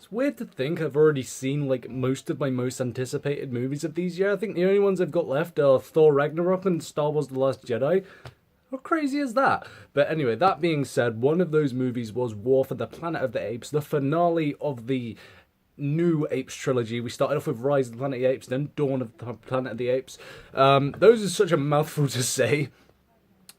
It's weird to think I've already seen like most of my most anticipated movies of these year. I think the only ones I've got left are Thor Ragnarok and Star Wars The Last Jedi. How crazy is that? But anyway, that being said, one of those movies was War for the Planet of the Apes, the finale of the new Apes trilogy. We started off with Rise of the Planet of the Apes, then Dawn of the Planet of the Apes. Those are such a mouthful to say.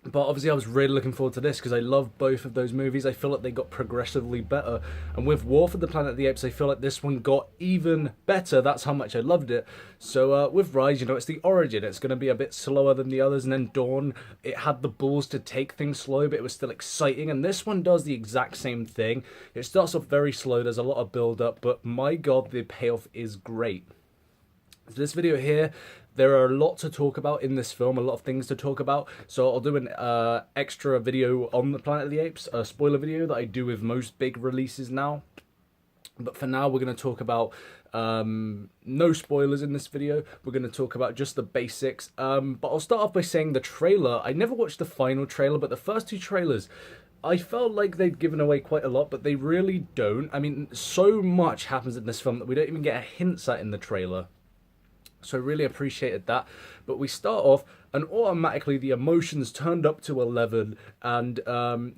But obviously I was really looking forward to this because I love both of those movies. I feel like they got progressively better. And with War for the Planet of the Apes, I feel like this one got even better. That's how much I loved it. So with Rise, you know, it's the origin. It's going to be a bit slower than the others. And then Dawn, it had the balls to take things slow, but it was still exciting. And this one does the exact same thing. It starts off very slow. There's a lot of build-up. But my God, the payoff is great. So this video here, there are a lot to talk about in this film, a lot of things to talk about. So I'll do an extra video on the Planet of the Apes, a spoiler video that I do with most big releases now. But for now, we're going to talk about no spoilers in this video. We're going to talk about just the basics. But I'll start off by saying the trailer. I never watched the final trailer, but the first two trailers, I felt like they'd given away quite a lot, but they really don't. I mean, so much happens in this film that we don't even get a hint at in the trailer. So I really appreciated that. But we start off and automatically the emotions turned up to 11 and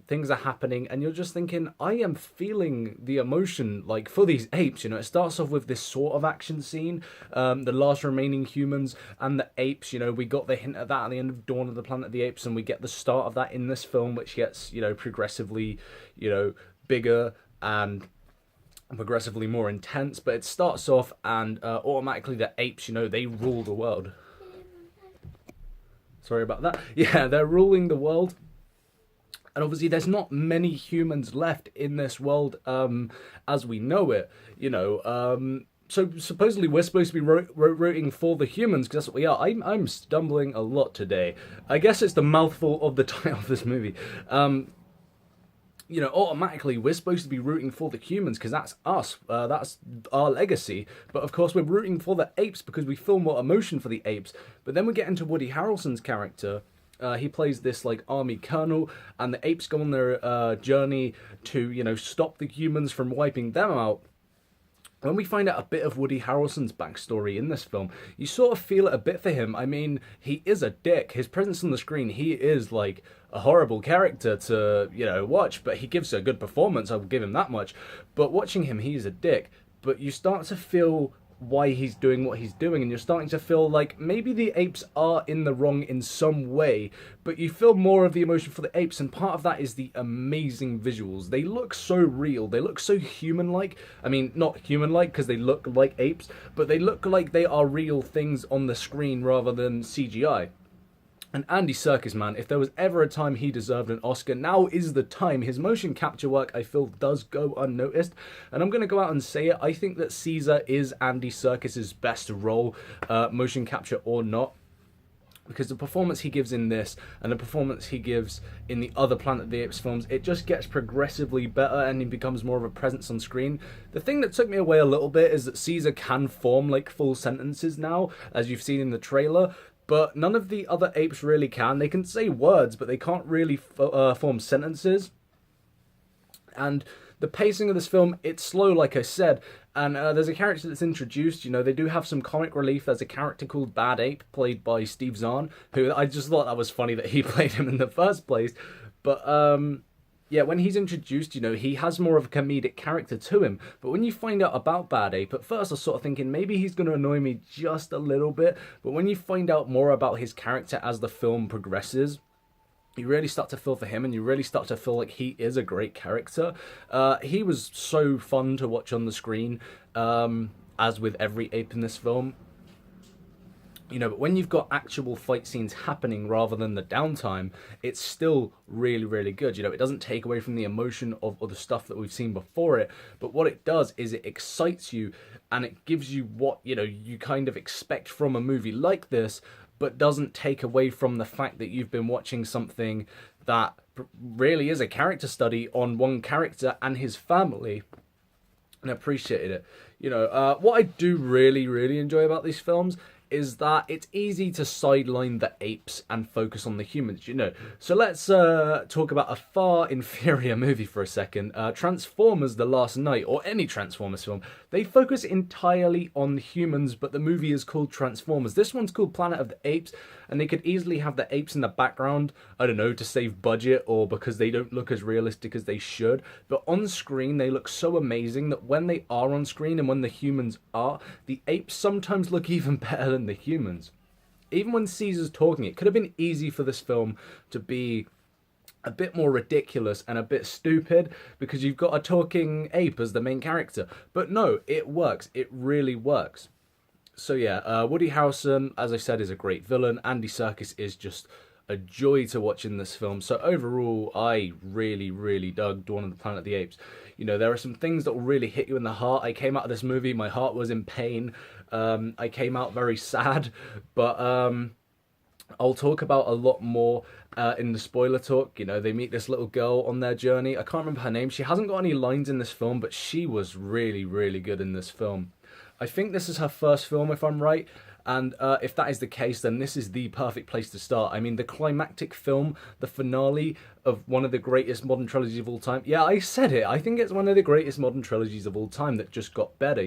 things are happening and you're just thinking, I am feeling the emotion like for these apes. You know, it starts off with this sort of action scene, the last remaining humans and the apes. You know, we got the hint of that at the end of Dawn of the Planet of the Apes, and we get the start of that in this film, which gets, you know, progressively, you know, bigger and progressively more intense. But it starts off and automatically the apes, you know, they rule the world. Sorry about that. Yeah, they're ruling the world. And obviously there's not many humans left in this world as we know it, you know. So supposedly we're supposed to be rooting for the humans, because that's what we are. I'm stumbling a lot today. I guess it's the mouthful of the title of this movie. You know, automatically we're supposed to be rooting for the humans because that's us, that's our legacy. But of course we're rooting for the apes because we feel more emotion for the apes. But then we get into Woody Harrelson's character. He plays this like army colonel, and the apes go on their journey to, you know, stop the humans from wiping them out. When we find out a bit of Woody Harrelson's backstory in this film, you sort of feel it a bit for him. I mean, he is a dick. His presence on the screen, he is like a horrible character to, you know, watch, but he gives a good performance, I'll give him that much. But watching him, he's a dick. But you start to feel why he's doing what he's doing, and you're starting to feel like maybe the apes are in the wrong in some way, but you feel more of the emotion for the apes, and part of that is the amazing visuals. They look so real, they look so human-like. I mean, not human-like because they look like apes, but they look like they are real things on the screen rather than CGI. And Andy Serkis, man, if there was ever a time he deserved an Oscar, now is the time. His motion capture work, I feel, does go unnoticed. And I'm going to go out and say it. I think that Caesar is Andy Serkis's best role, motion capture or not. Because the performance he gives in this and the performance he gives in the other Planet of the Apes films, it just gets progressively better and he becomes more of a presence on screen. The thing that took me away a little bit is that Caesar can form like full sentences now, as you've seen in the trailer. But none of the other apes really can. They can say words, but they can't really form sentences. And the pacing of this film, it's slow, like I said. And there's a character that's introduced. You know, they do have some comic relief. There's a character called Bad Ape, played by Steve Zahn, who I just thought that was funny that he played him in the first place. But yeah, when he's introduced, you know, he has more of a comedic character to him. But when you find out about Bad Ape, at first I was sort of thinking maybe he's going to annoy me just a little bit. But when you find out more about his character as the film progresses, you really start to feel for him, and you really start to feel like he is a great character. He was so fun to watch on the screen, as with every ape in this film. You know, but when you've got actual fight scenes happening rather than the downtime, it's still really, really good. You know, it doesn't take away from the emotion of the stuff that we've seen before it, but what it does is it excites you and it gives you what, you know, you kind of expect from a movie like this, but doesn't take away from the fact that you've been watching something that really is a character study on one character and his family. And I appreciated it. You know, what I do really, really enjoy about these films is that it's easy to sideline the apes and focus on the humans, So let's talk about a far inferior movie for a second. Transformers The Last Night, or any Transformers film, they focus entirely on humans, but the movie is called Transformers. This one's called Planet of the Apes, and they could easily have the apes in the background, I don't know, to save budget or because they don't look as realistic as they should. But on screen, they look so amazing that when they are on screen and when the humans are, the apes sometimes look even better than the humans. Even when Caesar's talking, it could have been easy for this film to be a bit more ridiculous and a bit stupid because you've got a talking ape as the main character. But no, it works. It really works. So yeah, Woody Harrelson, as I said, is a great villain. Andy Serkis is just a joy to watch in this film. So overall, I really, really dug Dawn of the Planet of the Apes. There are some things that will really hit you in the heart. I came out of this movie, my heart was in pain. I came out very sad, but I'll talk about a lot more in the spoiler talk. They meet this little girl on their journey. I can't remember her name. She hasn't got any lines in this film, but she was really, really good in this film. I think this is her first film, if I'm right. And if that is the case, then this is the perfect place to start. I mean, the climactic film, the finale of one of the greatest modern trilogies of all time. Yeah, I said it. I think it's one of the greatest modern trilogies of all time that just got better.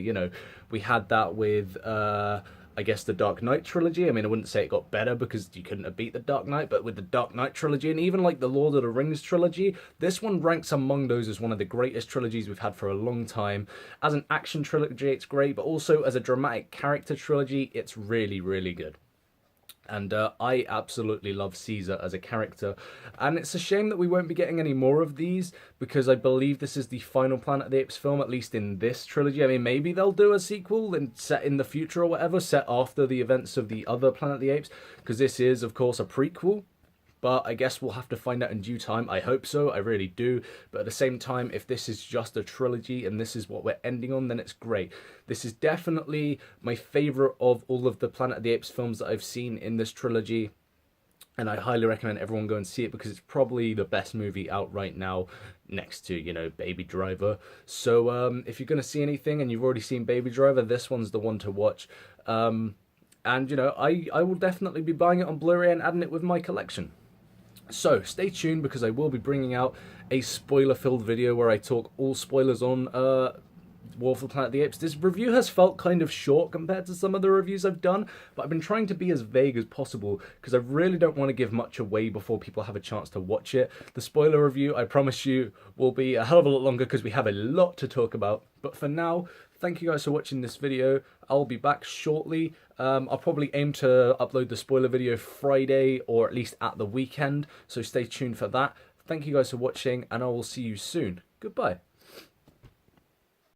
We had that with, I guess, the Dark Knight trilogy. I mean, I wouldn't say it got better because you couldn't have beat the Dark Knight, but with the Dark Knight trilogy and even like the Lord of the Rings trilogy, this one ranks among those as one of the greatest trilogies we've had for a long time. As an action trilogy, it's great, but also as a dramatic character trilogy, it's really, really good. And I absolutely love Caesar as a character. And it's a shame that we won't be getting any more of these, because I believe this is the final Planet of the Apes film, at least in this trilogy. I mean, maybe they'll do a sequel and set in the future or whatever, set after the events of the other Planet of the Apes, because this is, of course, a prequel. But I guess we'll have to find out in due time. I hope so, I really do. But at the same time, if this is just a trilogy and this is what we're ending on, then it's great. This is definitely my favourite of all of the Planet of the Apes films that I've seen in this trilogy. And I highly recommend everyone go and see it because it's probably the best movie out right now next to, Baby Driver. So if you're going to see anything and you've already seen Baby Driver, this one's the one to watch. And, I will definitely be buying it on Blu-ray and adding it with my collection. So, stay tuned because I will be bringing out a spoiler-filled video where I talk all spoilers on War for the Planet of the Apes. This review has felt kind of short compared to some of the reviews I've done, but I've been trying to be as vague as possible because I really don't want to give much away before people have a chance to watch it. The spoiler review, I promise you, will be a hell of a lot longer because we have a lot to talk about. But for now, thank you guys for watching this video. I'll be back shortly. I'll probably aim to upload the spoiler video Friday or at least at the weekend, so stay tuned for that. Thank you guys for watching, and I will see you soon. Goodbye.